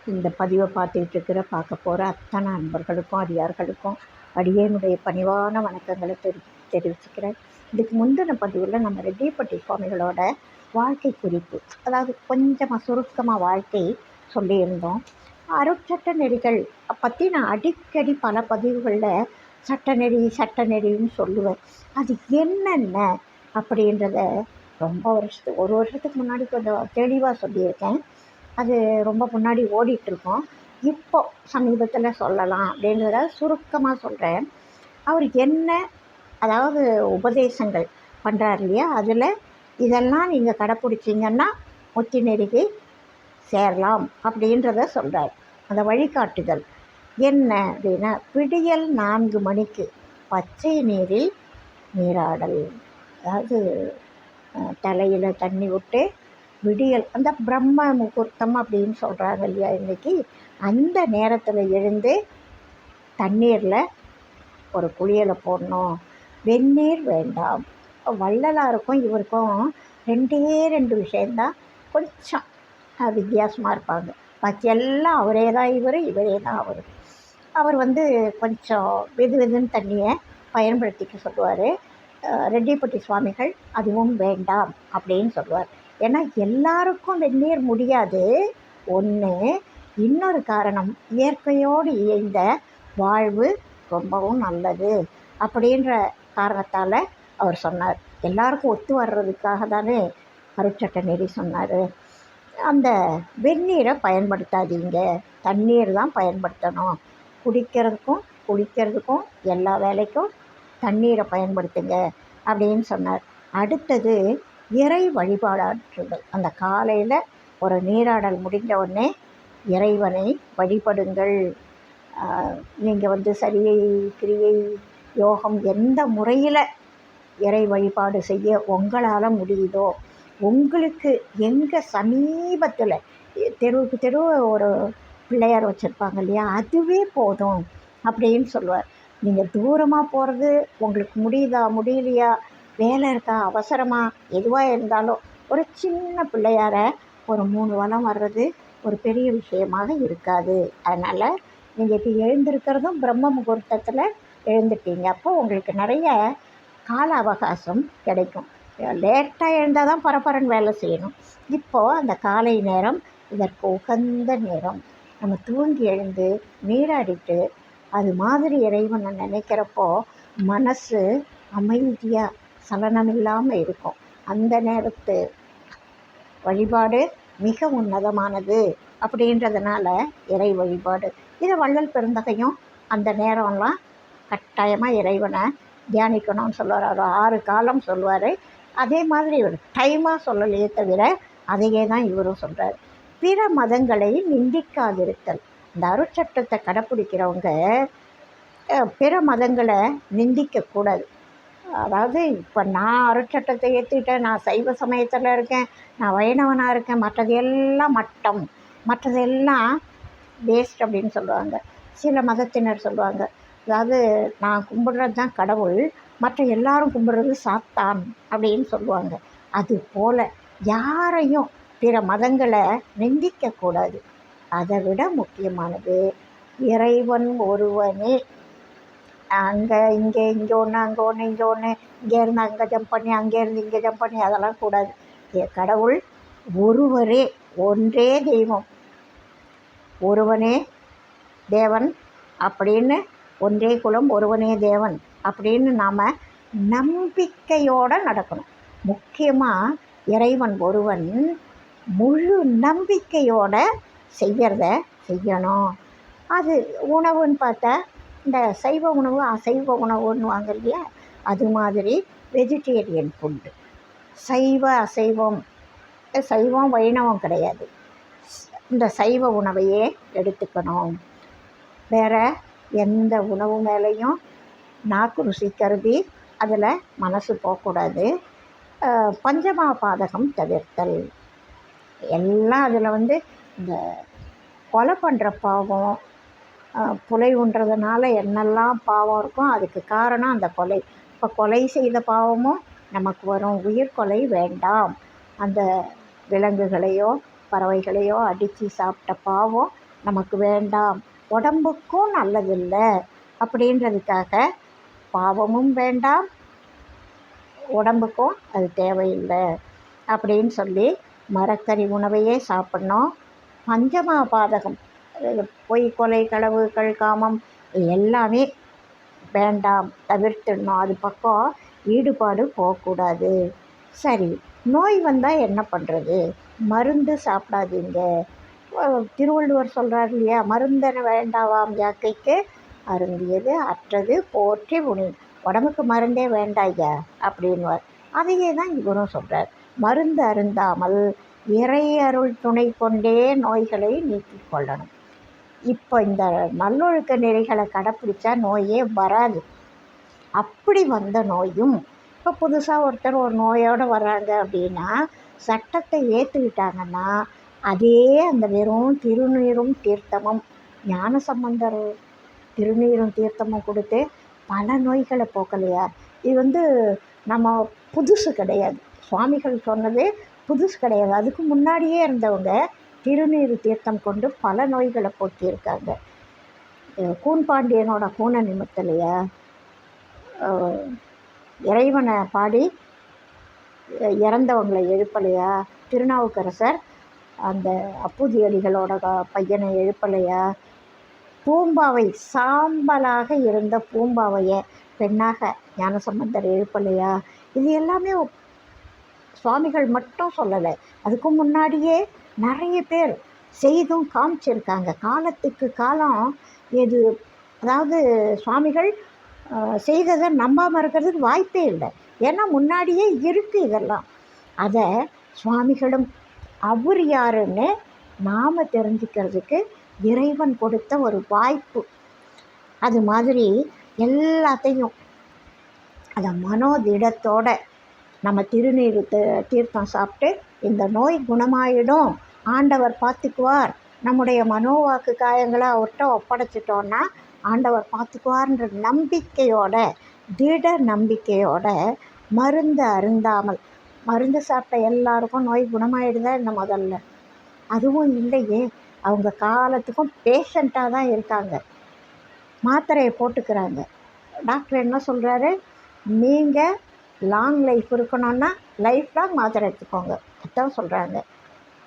இந்த பதிவை பார்க்க போகிற அத்தனை அன்பர்களுக்கும் அடியார்களுக்கும் அடியேனுடைய பணிவான வணக்கங்களை தெரிவிச்சுக்கிறேன். இதுக்கு முந்தின பதிவில் நம்ம ரெட்டிப்பட்டி சுவாமிகளோட வாழ்க்கை குறிப்பு, அதாவது கொஞ்சமாக சுருக்கமாக வாழ்க்கை சொல்லியிருந்தோம். அருட்சட்ட நெறிகள் பற்றி நான் அடிக்கடி பல பதிவுகளில் சட்டநெறின்னு சொல்லுவேன். அது என்னென்ன அப்படின்றத ஒரு வருஷத்துக்கு முன்னாடி கொஞ்சம் தெளிவாக சொல்லியிருக்கேன். அது ரொம்ப முன்னாடி ஓடிட்டுருக்கோம். இப்போ சமீபத்தில் சொல்லலாம் அப்படின்றத சுருக்கமாக சொல்கிறேன். அவர் என்ன, அதாவது உபதேசங்கள் பண்ணுறார் இல்லையா, அதில் இதெல்லாம் நீங்கள் கடைப்பிடிச்சிங்கன்னா முத்தி நெறிக்கு சேரலாம் அப்படின்றத சொல்கிறார். அந்த வழிகாட்டுதல் என்ன அப்படின்னா, விடியல் 4 மணிக்கு பச்சை நீரில் நீராடல். அதாவது தலையில் தண்ணி விட்டு விடியல், அந்த பிரம்ம முகூர்த்தம் அப்படின்னு சொல்கிறாங்க இல்லையா இன்றைக்கி, அந்த நேரத்தில் எழுந்து தண்ணீரில் ஒரு குளியலை போடணும். வெந்நீர் வேண்டாம். வள்ளலாருக்கும் இவருக்கும் 2 விஷயந்தான் கொஞ்சம் வித்தியாசமாக இருப்பாங்க. பாக்கி எல்லாம் அவரே தான் இவரே தான் அவர் கொஞ்சம் வெதுன்னு தண்ணியை பயன்படுத்திக்க சொல்லுவார். ரெட்டிப்பட்டி சுவாமிகள் அதுவும் வேண்டாம் அப்படின்னு சொல்லுவார். ஏன்னா எல்லாருக்கும் வெந்நீர் முடியாது ஒன்று. இன்னொரு காரணம், இயற்கையோடு இயைந்த வாழ்வு ரொம்பவும் நல்லது அப்படின்ற காரணத்தால் அவர் சொன்னார். எல்லாருக்கும் ஒத்து வர்றதுக்காக தானே அருட்சட்ட நெறி சொன்னார். அந்த வெந்நீரை பயன்படுத்தாதீங்க, தண்ணீர் தான் பயன்படுத்தணும். குடிக்கிறதுக்கும் எல்லா வேலைக்கும் தண்ணீரை பயன்படுத்துங்க அப்படின்னு சொன்னார். அடுத்தது இறை வழிபாடாற்றுதல். அந்த காலையில் ஒரு நீராடல் முடிந்த உடனே இறைவனை வழிபடுங்கள். நீங்கள் சரியை கிரியை யோகம் எந்த முறையில் இறை வழிபாடு செய்ய உங்களால் முடியுதோ, உங்களுக்கு எங்கே சமீபத்தில் தெருவுக்கு தெருவு ஒரு பிள்ளையார் வச்சுருப்பாங்க இல்லையா, அதுவே போதும் அப்படின்னு சொல்லுவார். நீங்கள் தூரமாக போகிறது உங்களுக்கு முடியலையா, வேலை இருக்கா, அவசரமாக, எதுவாக இருந்தாலும் ஒரு சின்ன பிள்ளையாரை ஒரு 3 வலம் வர்றது ஒரு பெரிய விஷயமாக இருக்காது. அதனால் நீங்கள் இப்போ எழுந்திருக்கிறதும் பிரம்ம முகூர்த்தத்தில் எழுந்துட்டீங்க. அப்போது உங்களுக்கு நிறைய கால அவகாசம் கிடைக்கும். லேட்டாக எழுந்தால் தான் பரபரன்னு வேலை செய்யணும். இப்போது அந்த காலை நேரம் இதற்கு உகந்த நேரம். நம்ம தூங்கி எழுந்து நீராடிட்டு அது மாதிரி இறைவனை நினைக்கிறப்போ மனசு அமைதியாக சலனமில்லாமல் இருக்கும். அந்த நேரத்து வழிபாடு மிக உன்னதமானது அப்படின்றதுனால இறை வழிபாடு. இதை வள்ளல் பெருந்தகையும் அந்த நேரம்லாம் கட்டாயமாக இறைவனை தியானிக்கணும்னு சொல்லுவார். அவர் 6 காலம் சொல்லுவார். அதே மாதிரி ஒரு டைமாக சொல்லலையே தவிர அதையே தான் இவரும் சொல்கிறார். பிற மதங்களை நிந்திக்காதிருத்தல். இந்த அருட்சட்டத்தை கடைப்பிடிக்கிறவங்க பிற மதங்களை நிந்திக்கக்கூடாது. அதாவது இப்போ நான் அருட்சட்டத்தை ஏற்றுக்கிட்டேன், நான் சைவ சமயத்தில் இருக்கேன், நான் வைணவனாக இருக்கேன், மற்றதெல்லாம் வேஸ்ட் அப்படின்னு சொல்லுவாங்க. சில மதத்தினர் சொல்லுவாங்க, அதாவது நான் கும்பிட்றது தான் கடவுள், மற்ற எல்லாரும் கும்பிட்றது சாத்தான் அப்படின்னு சொல்லுவாங்க. அது போல் யாரையும் பிற மதங்களை நிந்திக்கக்கூடாது. அதை விட முக்கியமானது இறைவன் ஒருவனே. இங்கே ஒன்று, அங்கே ஒன்று, இங்கே ஒன்று, இங்கேருந்து அங்கே ஜம்ப் பண்ணி, அங்கேருந்து இங்கே ஜம்ப் பண்ணி, அதெல்லாம் கூடாது. கடவுள் ஒருவரே, ஒன்றே தெய்வம், ஒருவனே தேவன் அப்படின்னு, ஒன்றே குலம் ஒருவனே தேவன் அப்படின்னு நாம் நம்பிக்கையோடு நடக்கணும். முக்கியமாக இறைவன் ஒருவன் முழு நம்பிக்கையோடு செய்யணும். அது உணவுன்னு பார்த்தா இந்த சைவ உணவு அசைவ உணவுன்னு வாங்க இல்லையா, அது மாதிரி வெஜிடேரியன் ஃபுட்டு. அசைவம் வைணவம் கிடையாது. இந்த சைவ உணவையே எடுத்துக்கணும். வேறு எந்த உணவு மேலேயும் நாக்கு ருசி கருதி அதில் மனசு போகக்கூடாது. பஞ்சமா பாதகம் தவிர்த்தல். எல்லாம் அதில் இந்த கொலை பண்ணுற பாவம், புலை உண்றதுனால என்னெல்லாம் பாவம் இருக்கும், அதுக்கு காரணம் அந்த கொலை. இப்போ கொலை செய்த பாவமும் நமக்கு வரும். உயிர்கொலை வேண்டாம். அந்த விலங்குகளையோ பறவைகளையோ அடித்து சாப்பிட்ட பாவம் நமக்கு வேண்டாம், உடம்புக்கும் நல்லதில்லை அப்படின்றதுக்காக பாவமும் வேண்டாம், உடம்புக்கும் அது தேவையில்லை அப்படின்னு சொல்லி மரக்கறி உணவையே சாப்பிட்ணும். பஞ்சமா பாதகம், பொய், கொலை, களவு, காமம் எல்லாமே வேண்டாம், தவிர்த்துடணும். அது பக்கம் ஈடுபாடு போகக்கூடாது. சரி, நோய் வந்தால் என்ன பண்ணுறது? மருந்து சாப்பிடாதீங்க. திருவள்ளுவர் சொல்கிறார் இல்லையா, மருந்தென வேண்டாவாம் யாக்கைக்கு அருந்தியது அற்றது போற்றி உணி. உடம்புக்கு மருந்தே வேண்டாய்யா அப்படின்வார். அதையே தான் இவரும் சொல்கிறார். மருந்து அருந்தாமல் இறை அருள் துணை கொண்டே நோய்களை நீக்கிக் கொள்ளணும். இப்போ இந்த நல்லொழுக்க நெறிகளை கடைப்பிடிச்சா நோயே வராது. அப்படி வந்த நோயும் இப்போ புதுசாக ஒருத்தர் ஒரு நோயோடு வர்றாங்க அப்படின்னா சட்டத்தை ஏற்றுக்கிட்டாங்கன்னா அதே அந்த வெறும் திருநீரும் தீர்த்தமும், ஞானசம்பந்தர் திருநீரும் தீர்த்தமும் கொடுத்து பல நோய்களை போக்கலையா? இது நம்ம புதுசு கிடையாது. சுவாமிகள் சொன்னது புதுசு கிடையாது. அதுக்கு முன்னாடியே இருந்தவங்க திருநீர் தீர்த்தம் கொண்டு பல நோய்களை போக்கியிருக்காங்க. கூன்பாண்டியனோட கூனை நிமித்தலையா இறைவனை பாடி இறந்தவங்களை எழுப்பலையா? திருநாவுக்கரசர் அந்த அப்பூதியடிகளோட பையனை எழுப்பலையா? பூம்பாவை சாம்பலாக இருந்த பூம்பாவையை பெண்ணாக ஞானசம்பந்தர் எழுப்பலையா? இது எல்லாமே சுவாமிகள் மட்டும் சொல்லலை. அதுக்கு முன்னாடியே நிறைய பேர் செய்தும் காமிச்சிருக்காங்க. காலத்துக்கு காலம் எது, அதாவது சுவாமிகள் செய்ததை நம்பாமல் இருக்கிறதுக்கு வாய்ப்பே இல்லை. ஏன்னா முன்னாடியே இருக்குது இதெல்லாம். அதை சுவாமிகளும் அவர் யாருன்னு நாம் தெரிஞ்சுக்கிறதுக்கு இறைவன் கொடுத்த ஒரு வாய்ப்பு. அது மாதிரி எல்லாத்தையும் அதை மனோதிடத்தோட நம்ம திருநீர் தீர்த்தம் சாப்பிட்டு இந்த நோய் குணமாயிடும், ஆண்டவர் பார்த்துக்குவார், நம்முடைய மனோவாக்கு காயங்களை அவர்கிட்ட ஒப்படைச்சிட்டோன்னா ஆண்டவர் பார்த்துக்குவார்ன்ற நம்பிக்கையோட, திட நம்பிக்கையோட மருந்து அருந்தாமல், மருந்து சாப்பிட்ட எல்லாருக்கும் நோய் குணமாயிடுதா இந்த முதல்ல? அதுவும் இல்லையே. அவங்க காலத்துக்கும் பேஷண்ட்டாக தான் இருக்காங்க, மாத்திரையை போட்டுக்கிறாங்க. டாக்டர் என்ன சொல்கிறாரு? நீங்கள் லாங் லைஃப் இருக்கணும்னா லைஃப் லாங் மாத்திரை எடுத்துக்கோங்க, அதான் சொல்கிறாங்க.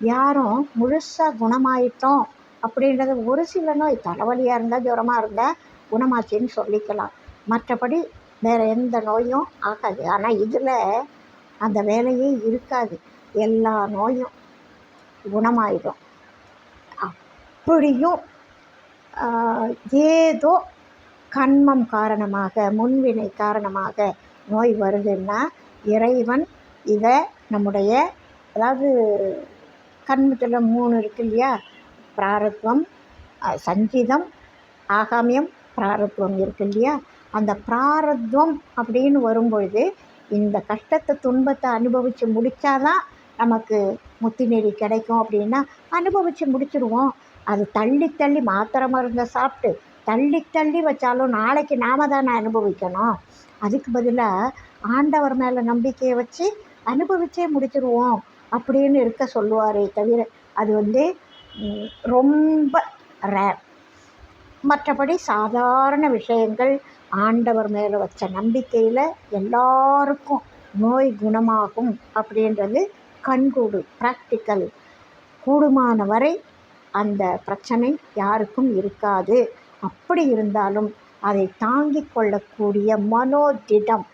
யாரும் முழுசாக குணமாயிட்டோம் அப்படின்றது, ஒரு சில நோய் தலைவலியாக இருந்தால், ஜுரமாக இருந்தால் குணமாச்சின்னு சொல்லிக்கலாம். மற்றபடி வேறு எந்த நோயும் ஆகாது. ஆனால் இதில் அந்த வேலையே இருக்காது. எல்லா நோயும் குணமாயிடும். அப்படியும் ஏதோ கண்மம் காரணமாக, முன்வினை காரணமாக நோய் வருதுன்னா இறைவன் இதை நம்முடைய, அதாவது கண்மத்தில் 3 இருக்கு இல்லையா, பிராரத்வம், சஞ்சிதம், ஆகாமியம், பிராரத்வம் இருக்கு இல்லையா, அந்த பிராரத்வம் அப்படின்னு வரும்பொழுது இந்த கஷ்டத்தை துன்பத்தை அனுபவித்து முடித்தாதான் நமக்கு முத்தி நெறி கிடைக்கும் அப்படின்னா அனுபவித்து முடிச்சுடுவோம். அது தள்ளி தள்ளி மாத்திரை மருந்தை சாப்பிட்டு தள்ளி தள்ளி வச்சாலும் நாளைக்கு நாம் தானே அனுபவிக்கணும். அதுக்கு பதிலாக ஆண்டவர் மேலே நம்பிக்கையை வச்சு அனுபவிச்சே முடிச்சிடுவோம் அப்படின்னு இருக்க சொல்லுவாரே தவிர அது ரொம்ப ரேர். மற்றபடி சாதாரண விஷயங்கள் ஆண்டவர் மேலே வச்ச நம்பிக்கையில் எல்லாருக்கும் நோய் குணமாகும் அப்படின்றது கண்கூடு, ப்ராக்டிக்கல். கூடுமான வரை அந்த பிரச்சனை யாருக்கும் இருக்காது. அப்படி இருந்தாலும் அதை தாங்கிக் கொள்ளக்கூடிய மனோதிடம்,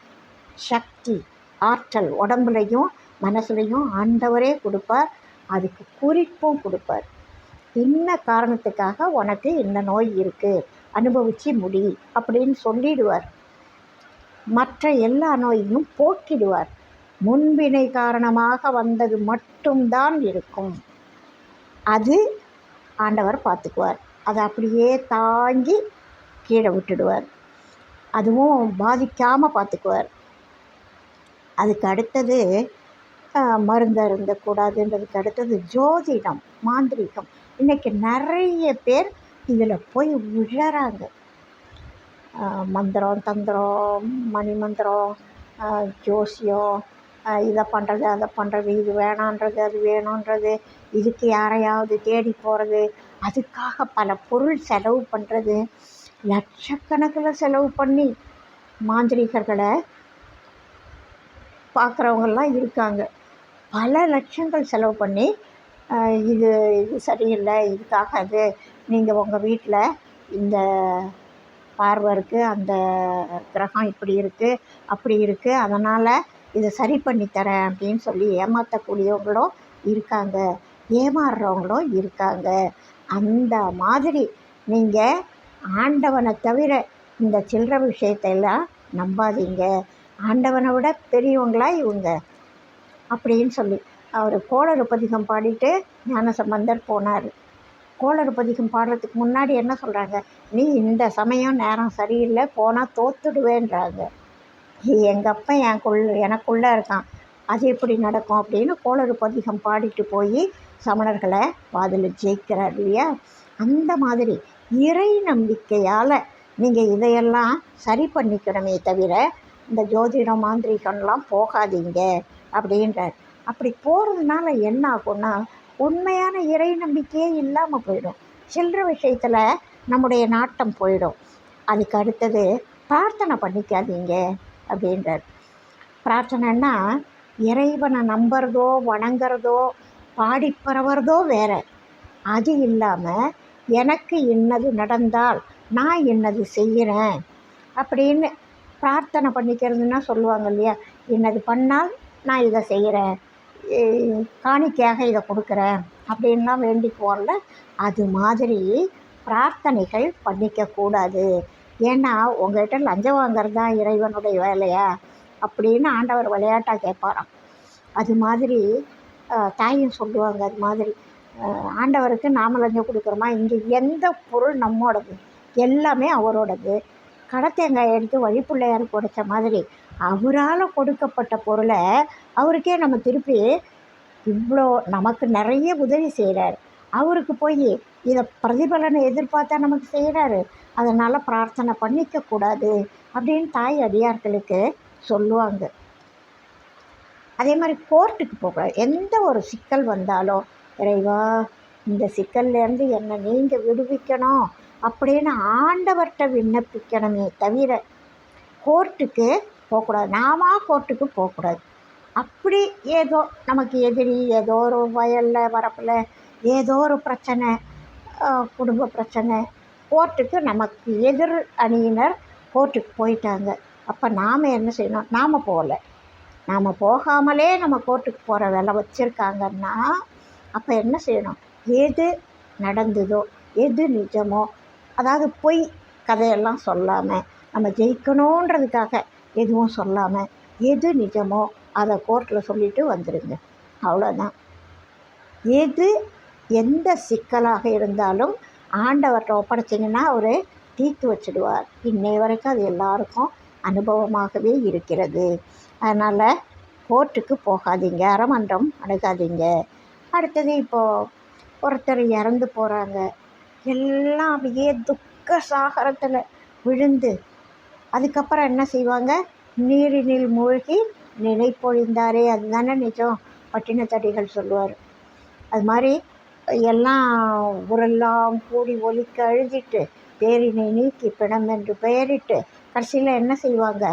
சக்தி, ஆற்றல் உடம்புலையும் மனசுலையும் ஆண்டவரே கொடுப்பார். அதுக்கு குறிப்பும் கொடுப்பார். என்ன காரணத்துக்காக உனக்கு இந்த நோய் இருக்குது, அனுபவித்து முடி அப்படின்னு சொல்லிடுவார். மற்ற எல்லா நோயையும் போக்கிடுவார். முன்வினை காரணமாக வந்தது மட்டும்தான் இருக்கும், அது ஆண்டவர் பார்த்துக்குவார். அதை அப்படியே தாங்கி கீழே விட்டுடுவார். அதுவும் பாதிக்காமல் பார்த்துக்குவார். அதுக்கு அடுத்தது மருந்து அருந்தக்கூடாதுன்றதுக்கு அடுத்தது ஜோதிடம், மாந்திரீகம். இன்றைக்கி நிறைய பேர் இதில் போய் விழறாங்க. மந்திரம், தந்திரம், மணி மந்திரம், ஜோசியம், இதை பண்ணுறது அதை பண்ணுறது, இது வேணான்றது அது வேணுன்றது, இதுக்கு யாரையாவது தேடி போகிறது அதுக்காக பல பொருள் செலவு பண்ணுறது, லட்சக்கணக்கில் செலவு பண்ணி மாந்திரீகர்களை பார்க்குறவங்கெல்லாம் இருக்காங்க. பல லட்சங்கள் செலவு பண்ணி இது இது சரியில்லை, இதுக்காகாது, நீங்கள் உங்கள் வீட்டில் இந்த பார்வை இருக்குது, அந்த கிரகம் இப்படி இருக்குது, அப்படி இருக்குது, அதனால் இதை சரி பண்ணித்தரேன் அப்படின்னு சொல்லி ஏமாற்றக்கூடியவங்களும் இருக்காங்க, ஏமாறுறவங்களும் இருக்காங்க. அந்த மாதிரி நீங்கள் ஆண்டவனை தவிர இந்த சில்லற விஷயத்தையெல்லாம் நம்பாதீங்க. ஆண்டவனை விட பெரியவங்களா இவங்க அப்படின்னு சொல்லி அவர் கோளறு பதிகம் பாடிட்டு ஞானசம்பந்தர் போனார். கோளறு பதிகம் பாடுறதுக்கு முன்னாடி என்ன சொல்கிறாங்க, நீ இந்த சமயம் நேரம் சரியில்லை, போனால் தோத்துடுவேன்றாங்க. எங்கள் அப்பா எனக்குள்ளே இருக்கான், அது எப்படி நடக்கும் அப்படின்னு கோளறு பதிகம் பாடிட்டு போய் சமணர்களை வாதில் ஜெயிக்கிறார் இல்லையா. அந்த மாதிரி இறை நம்பிக்கையால் நீங்கள் இதையெல்லாம் சரி பண்ணிக்கணுமே தவிர இந்த ஜோதிடம் மாந்திரிகம்லாம் போகாதீங்க அப்படின்றார். அப்படி போகிறதுனால என்ன ஆகும்னா உண்மையான இறை நம்பிக்கையே இல்லாமல் போயிடும். சில்லற விஷயத்தில் நம்முடைய நாட்டம் போயிடும். அதுக்கு அடுத்தது பிரார்த்தனை பண்ணிக்காதீங்க அப்படின்றார். பிரார்த்தனைன்னா இறைவனை நம்புறதோ வணங்குறதோ பாடிப்பறவறதோ வேற. அது இல்லாமல் எனக்கு இன்னது நடந்தால் நான் இன்னது செய்கிறேன் அப்படின்னு பிரார்த்தனை பண்ணிக்கிறதுன்னா சொல்லுவாங்க இல்லையா, இன்னது பண்ணால் நான் இதை செய்கிறேன், காணிக்கையாக இதை கொடுக்குறேன் அப்படின்லாம் வேண்டிக்குவோம்ல. அது மாதிரி பிரார்த்தனைகள் பண்ணிக்கக்கூடாது. ஏன்னா உங்கள்கிட்ட லஞ்சம் வாங்கிறது தான் இறைவனுடைய வேலையா அப்படின்னு ஆண்டவர் விளையாட்டாக கேட்பாராம். அது மாதிரி தாயும் சொல்லுவாங்க. அது மாதிரி ஆண்டவருக்கு நாம் லஞ்சம் கொடுக்குறோமா? இங்கே எந்த பொருள் நம்மோடது, எல்லாமே அவரோடது. கடத்தேங்காய் எடுத்து வழிப்பிள்ளையாருக்கு உடைச்ச மாதிரி அவரால் கொடுக்கப்பட்ட பொருளை அவருக்கே நம்ம திருப்பி இவ்வளோ நமக்கு நிறைய உதவி செய்கிறார். அவருக்கு போய் இதை பிரதிபலனை எதிர்பார்த்தா நமக்கு செய்கிறாரு, அதனால் பிரார்த்தனை பண்ணிக்கக்கூடாது அப்படின்னு தாய் அடியார்களுக்கு சொல்லுவாங்க. அதே மாதிரி கோர்ட்டுக்கு போகக்கூடாது. எந்த ஒரு சிக்கல் வந்தாலும் இறைவா இந்த சிக்கல்லேருந்து என்னை நீங்கள் விடுவிக்கணும் அப்படின்னு ஆண்டவர்கிட்ட விண்ணப்பிக்கணுமே தவிர கோர்ட்டுக்கு போகக்கூடாது. நாம கோர்ட்டுக்கு போகக்கூடாது. அப்படி ஏதோ நமக்கு எதிரி, ஏதோ ஒரு வயலில் வரப்பில் ஏதோ ஒரு பிரச்சனை, குடும்ப பிரச்சனை, கோர்ட்டுக்கு நமக்கு எதிர் அணியினர் கோர்ட்டுக்கு போயிட்டாங்க. அப்போ நாம் என்ன செய்யணும்? நாம் போகலை, நாம் போகாமலே நம்ம கோர்ட்டுக்கு போகிற வேலை வச்சுருக்காங்கன்னா அப்போ என்ன செய்யணும்? எது நடந்ததோ, எது நிஜமோ, அதாவது பொய் கதையெல்லாம் சொல்லாமல், நம்ம ஜெயிக்கணுன்றதுக்காக எதுவும் சொல்லாமல், எது நிஜமோ அதை கோர்ட்டில் சொல்லிவிட்டு வந்துடுங்க. அவ்வளோதான். எந்த சிக்கலாக இருந்தாலும் ஆண்டவர்கிட்ட ஒப்படைச்சிங்கன்னா அவர் தீர்த்து வச்சுடுவார். இன்னை வரைக்கும் அது எல்லாருக்கும் அனுபவமாகவே இருக்கிறது. அதனால் கோர்ட்டுக்கு போகாதீங்க, அறமன்றம் அணுகாதீங்க. அடுத்தது இப்போது ஒருத்தர் இறந்து போகிறாங்க, எல்லாம் அப்படியே துக்க சாகரத்தில் விழுந்து அதுக்கப்புறம் என்ன செய்வாங்க? நீரினில் மூழ்கி நினைப்பொழிந்தாரே, அதுதானே நிஜம் பட்டினத்தடிகள் சொல்லுவார். அது மாதிரி எல்லாம் ஊரெல்லாம் கூடி ஒலிக்க அழுதிட்டு பேரினை நீக்கி பிணம் என்று பெயரிட்டு கடைசியில் என்ன செய்வாங்க?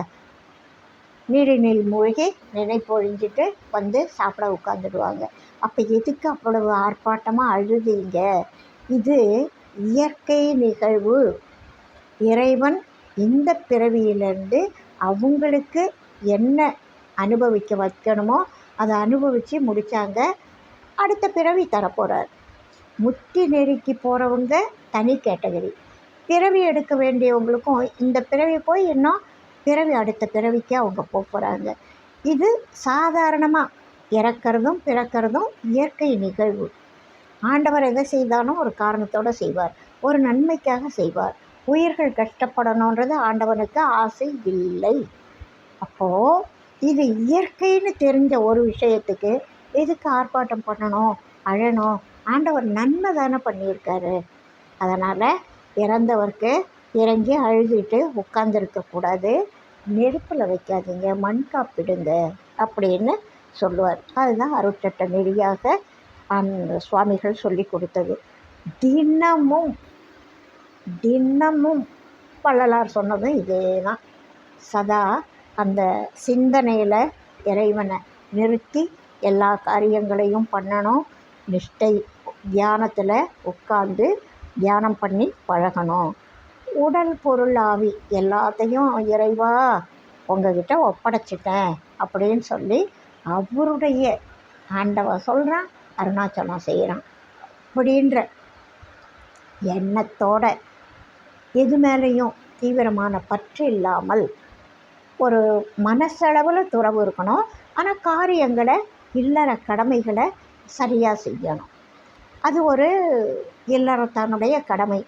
நீரினில் மூழ்கி நினைப்பொழிஞ்சிட்டு வந்து சாப்பிட உட்காந்துடுவாங்க. அப்போ எதுக்கு அவ்வளவு ஆர்ப்பாட்டமாக அழுதீங்க? இது இயற்கை நிகழ்வு. இறைவன் இந்த பிறவியிலிருந்து அவங்களுக்கு என்ன அனுபவிக்க வைக்கணுமோ அதை அனுபவித்து முடித்தாங்க. அடுத்த பிறவி தரப்போகிறார். முத்தி நெருக்கி போகிறவங்க தனி கேட்டகரி. பிறவி எடுக்க வேண்டியவங்களுக்கும் இந்த பிறவி போய் இன்னும் பிறவி அடுத்த பிறவிக்கு அவங்க போகிறாங்க. இது சாதாரணமாக இறக்கிறதும் பிறக்கிறதும் இயற்கை நிகழ்வு. ஆண்டவர் எதை செய்தாலும் ஒரு காரணத்தோடு செய்வார், ஒரு நன்மைக்காக செய்வார். உயிர்கள் கஷ்டப்படணுன்றது ஆண்டவனுக்கு ஆசை இல்லை. அப்போது இது இயற்கைன்னு தெரிஞ்ச ஒரு விஷயத்துக்கு எதுக்கு ஆர்ப்பாட்டம் பண்ணணும், அழணும்? ஆண்டவர் நன்மை தானே பண்ணியிருக்காரு. அதனால் இறந்தவருக்கு இறங்கி அழுதுட்டு உட்காந்துருக்கக்கூடாது, நெருப்பில் வைக்காதீங்க, மண் காப்பிடுங்க அப்படின்னு சொல்லுவார். அதுதான் அருட்சட்ட நெறியாக சுவாமிகள் சொல்லி கொடுத்தது. தினமும் தினமும் வள்ளலார் சொன்னதும் இதே தான். சதா அந்த சிந்தனையில் இறைவனை நிறுத்தி எல்லா காரியங்களையும் பண்ணணும். நிஷ்டை தியானத்தில் உட்கார்ந்து தியானம் பண்ணி பழகணும். உடல் பொருள் ஆவி எல்லாத்தையும் இறைவா உங்ககிட்ட ஒப்படைச்சிட்டேன் அப்படின்னு சொல்லி அவருடைய ஆண்டவன் சொல்கிறான், அருணாச்சலம் செய்கிறான் அப்படின்ற எண்ணத்தோட எது மேலேயும் தீவிரமான பற்று இல்லாமல் ஒரு மனசளவில் துறவு இருக்கணும். ஆனால் காரியங்களை இல்லற கடமைகளை சரியாக செய்யணும். அது ஒரு இல்லறத்தானுடைய கடமை.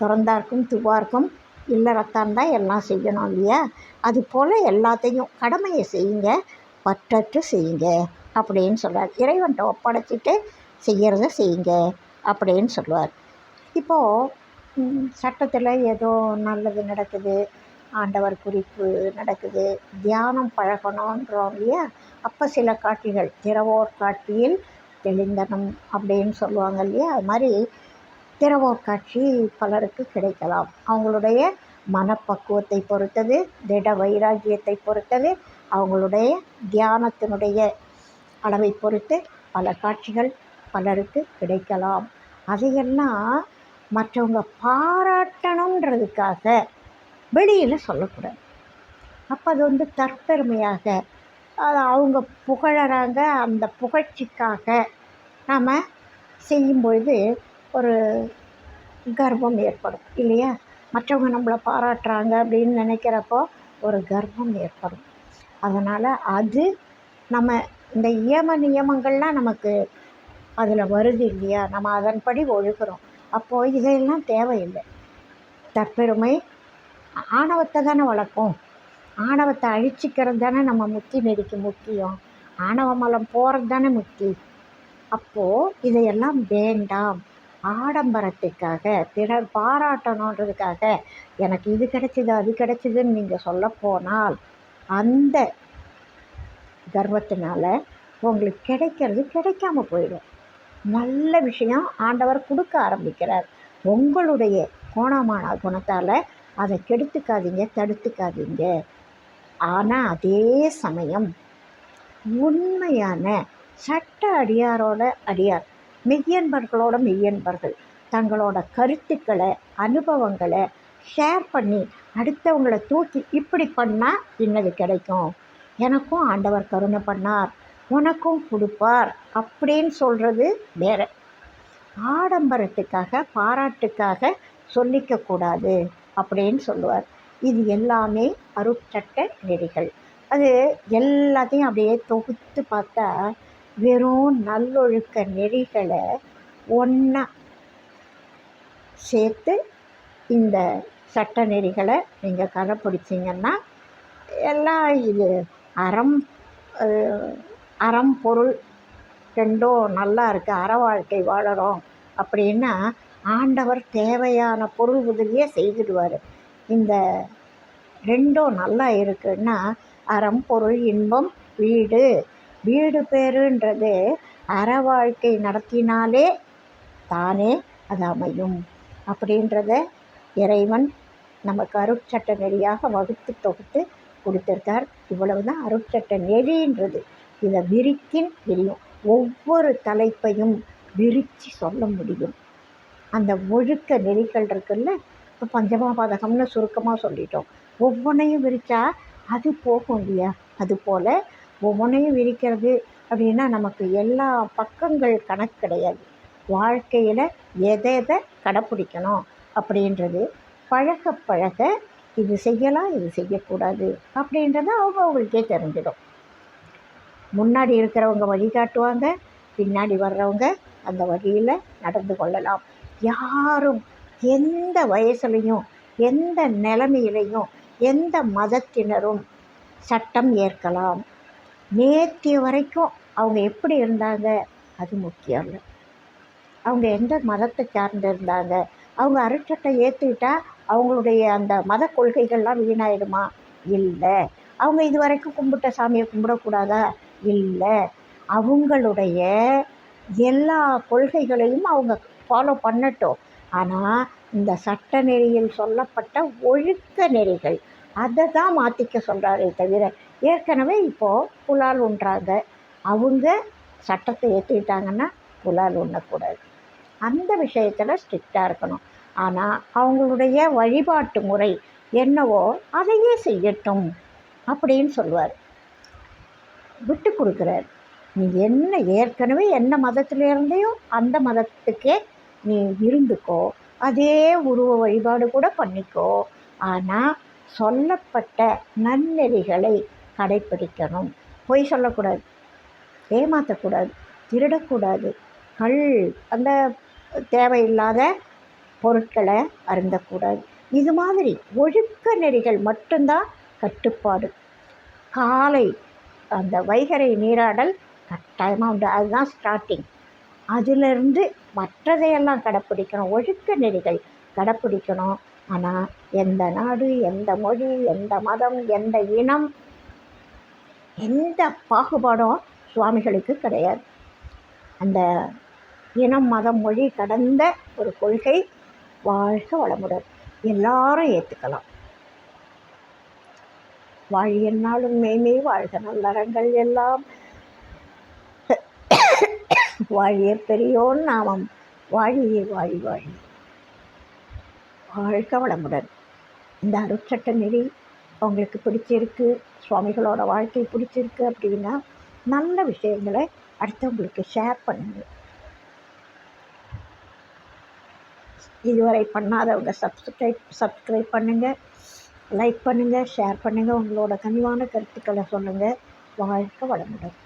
துறந்தார்க்கும் துவார்க்கும் இல்லறத்தான் தான் எல்லாம் செய்யணும் இல்லையா? அது போல் எல்லாத்தையும் கடமையை செய்யுங்க, பற்றற்று செய்யுங்க அப்படின்னு சொல்லுவார். இறைவன்கிட்ட ஒப்படைச்சிட்டு செய்கிறத செய்யுங்க அப்படின்னு சொல்லுவார். இப்போது சட்டத்தில் ஏதோ நல்லது நடக்குது, ஆண்டவர் குறிப்பு நடக்குது, தியானம் பழகணுன்றோம் இல்லையா? அப்போ சில காட்சிகள் திறவோர் காட்சியில் தெளிந்தனம் அப்படின்னு சொல்லுவாங்க இல்லையா? அது மாதிரி திறவோர் காட்சி பலருக்கு கிடைக்கலாம். அவங்களுடைய மனப்பக்குவத்தை பொறுத்தது, திட வைராக்கியத்தை பொறுத்தது, அவங்களுடைய தியானத்தினுடைய அளவை பொறுத்து பல காட்சிகள் பலருக்கு கிடைக்கலாம். அதையெல்லாம் மற்றவங்க பாராட்டணுன்றதுக்காக வெளியில் சொல்லக்கூடாது. அப்போ அது தற்பெருமையாக அவங்க புகழறாங்க, அந்த புகழ்ச்சிக்காக நாம் செய்யும்பொழுது ஒரு கர்வம் ஏற்படும் இல்லையா? மற்றவங்க நம்மளை பாராட்டுறாங்க அப்படின்னு நினைக்கிறப்போ ஒரு கர்வம் ஏற்படும். அதனால் அது நம்ம இந்த நியமங்கள்லாம் நமக்கு அதில் வருது இல்லையா? நம்ம அதன்படி ஒழுகிறோம். அப்போது இதையெல்லாம் தேவையில்லை. தற்பெருமை ஆணவத்தை தானே வளர்க்கும். ஆணவத்தை அழிச்சிக்கிறது தானே நம்ம முக்தி நெறிக்கு முக்கியம். ஆணவ மலம் போகிறது தானே முக்தி. அப்போது இதையெல்லாம் வேண்டாம். ஆடம்பரத்துக்காக பிறர் பாராட்டணுன்றதுக்காக எனக்கு இது கிடைச்சிது அது கிடைச்சிதுன்னு நீங்கள் சொல்ல போனால் அந்த கர்வத்தினால உங்களுக்கு கிடைக்கிறது கிடைக்காம போயிடும். நல்ல விஷயம் ஆண்டவர் கொடுக்க ஆரம்பிக்கிறார். உங்களுடைய கோணமான குணத்தால் அதை கெடுத்துக்காதீங்க, தடுத்துக்காதீங்க. ஆனால் அதே சமயம் உண்மையான சட்ட அடியாரோட அடியார், மெய்யன்பர்களோட மெய்யன்பர்கள் தங்களோட கருத்துக்களை அனுபவங்களை ஷேர் பண்ணி அடுத்தவங்களை தூக்கி இப்படி பண்ணால் இன்னது கிடைக்கும், எனக்கும் ஆண்டவர் கருணை பண்ணார், உனக்கும் கொடுப்பார் அப்படின்னு சொல்கிறது வேறு. ஆடம்பரத்துக்காக பாராட்டுக்காக சொல்லிக்கக்கூடாது அப்படின்னு சொல்லுவார். இது எல்லாமே அருட்சட்ட நெறிகள். அது எல்லாத்தையும் அப்படியே தொகுத்து பார்த்தா வெறும் நல்லொழுக்க நெறிகளை ஒன்றா சேர்த்து இந்த சட்ட நெறிகளை நீங்கள் கடைப்பிடிச்சிங்கன்னா எல்லாம் இது அறம் பொருள் ரெண்டும் நல்லா இருக்குது, அற வாழ்க்கை வாழறோம் அப்படின்னா ஆண்டவர் தேவையான பொருள் உதவியே செய்துடுவார். இந்த ரெண்டும் நல்லா இருக்குன்னா அறம் பொருள் இன்பம் வீடு வீடு பேருன்றது அற வாழ்க்கை நடத்தினாலே தானே அது அமையும் அப்படின்றத இறைவன் நமக்கு அருட்சட்ட நெறியாக வகுத்து தொகுத்து கொடுத்துருக்கார். இவ்வளவு தான் அருட்சட்ட நெறின்றது. இதை விரிக்கின் விரியும். ஒவ்வொரு தலைப்பையும் விரித்து சொல்ல முடியும். அந்த ஒழுக்க நெறிகள் இருக்குல்ல, இப்போ பஞ்சமபாதகம்னு சுருக்கமாக சொல்லிட்டோம். ஒவ்வொன்றையும் விரித்தா அது போகும் இல்லையா? அதுபோல் ஒவ்வொன்றையும் விரிக்கிறது அப்படின்னா நமக்கு எல்லா பக்கங்கள் கணக்கு கிடையாது. வாழ்க்கையில் எதை கடைப்பிடிக்கணும் அப்படின்றது பழக பழக இது செய்யலாம் இது செய்யக்கூடாது அப்படின்றது அவங்களுக்கே தெரிஞ்சிடும். முன்னாடி இருக்கிறவங்க வழிகாட்டுவாங்க, பின்னாடி வர்றவங்க அந்த வழியில் நடந்து கொள்ளலாம். யாரும் எந்த வயசுலையும் எந்த நிலைமையிலையும் எந்த மதத்தினரும் சட்டம் ஏற்கலாம். நேற்று வரைக்கும் அவங்க எப்படி இருந்தாங்க அது முக்கியம் இல்லை. அவங்க எந்த மதத்தை சார்ந்து இருந்தாங்க, அவங்க அருட்சட்டை ஏற்றுக்கிட்டா அவங்களுடைய அந்த மத கொள்கைகள்லாம் வீணாயிடுமா? இல்லை. அவங்க இது வரைக்கும் கும்பிட்ட சாமியை கும்பிடக்கூடாதா? இல்லை. அவங்களுடைய எல்லா கொள்கைகளையும் அவங்க ஃபாலோ பண்ணட்டும். ஆனால் இந்த சட்ட நெறியில் சொல்லப்பட்ட ஒழுக்க நெறிகள் அதை தான் மாற்றிக்க சொல்கிறாரே தவிர, ஏற்கனவே இப்போது புலால் உண்றாங்க, அவங்க சட்டத்தை ஏற்றிட்டாங்கன்னா புலால் உண்ணக்கூடாது. அந்த விஷயத்தில் ஸ்ட்ரிக்டாக இருக்கணும். ஆனால் அவங்களுடைய வழிபாட்டு முறை என்னவோ அதையே செய்யட்டும் அப்படின்னு சொல்லுவார். விட்டு கொடுக்குறார். நீ என்ன ஏற்கனவே என்ன மதத்திலேருந்தையோ அந்த மதத்துக்கே நீ இருந்துக்கோ, அதே உருவ வழிபாடு கூட பண்ணிக்கோ. ஆனால் சொல்லப்பட்ட நன்னெறிகளை கடைப்பிடிக்கணும். பொய் சொல்லக்கூடாது, ஏமாற்றக்கூடாது, திருடக்கூடாது, அந்த தேவையில்லாத பொருட்களை அருந்தக்கூடாது. இது மாதிரி ஒழுக்க நெறிகள் மட்டும்தான் கட்டுப்பாடு. காலை அந்த வைகறை நீராடல் கட்டாயமாக உண்டு, அதுதான் ஸ்டார்டிங். அதிலிருந்து மற்றதையெல்லாம் கடைப்பிடிக்கணும், ஒழுக்க நெறிகள் கடைப்பிடிக்கணும். ஆனால் எந்த நாடு, எந்த மொழி, எந்த மதம், எந்த இனம், எந்த பாகுபாடும் சுவாமிகளுக்கு கிடையாது. அந்த இனம், மதம், மொழி கடந்த ஒரு கொள்கை. வாழ்க வளமுடன். எல்லாரும் ஏற்றுக்கலாம். வாழியன்னாலும் மெய்மை வாழ்க நல்லறங்கள் எல்லாம் வாழிய பெரியோன் நாமம் வாழியே வாழி வாழி. வாழ்க வளமுடன். இந்த அருட்சட்ட நெறி உங்களுக்கு பிடிச்சிருக்கு, சுவாமிகளோட வாழ்க்கை பிடிச்சிருக்கு அப்படின்னா நல்ல விஷயங்களை அடுத்தவங்களுக்கு ஷேர் பண்ணுங்கள். இதுவரை பண்ணாதவங்க சப்ஸ்கிரைப் பண்ணுங்கள், லைக் பண்ணுங்கள், ஷேர் பண்ணுங்கள், உங்களோட கனிவான கருத்துக்களை சொல்லுங்கள். வாழ்க வளமுடன்.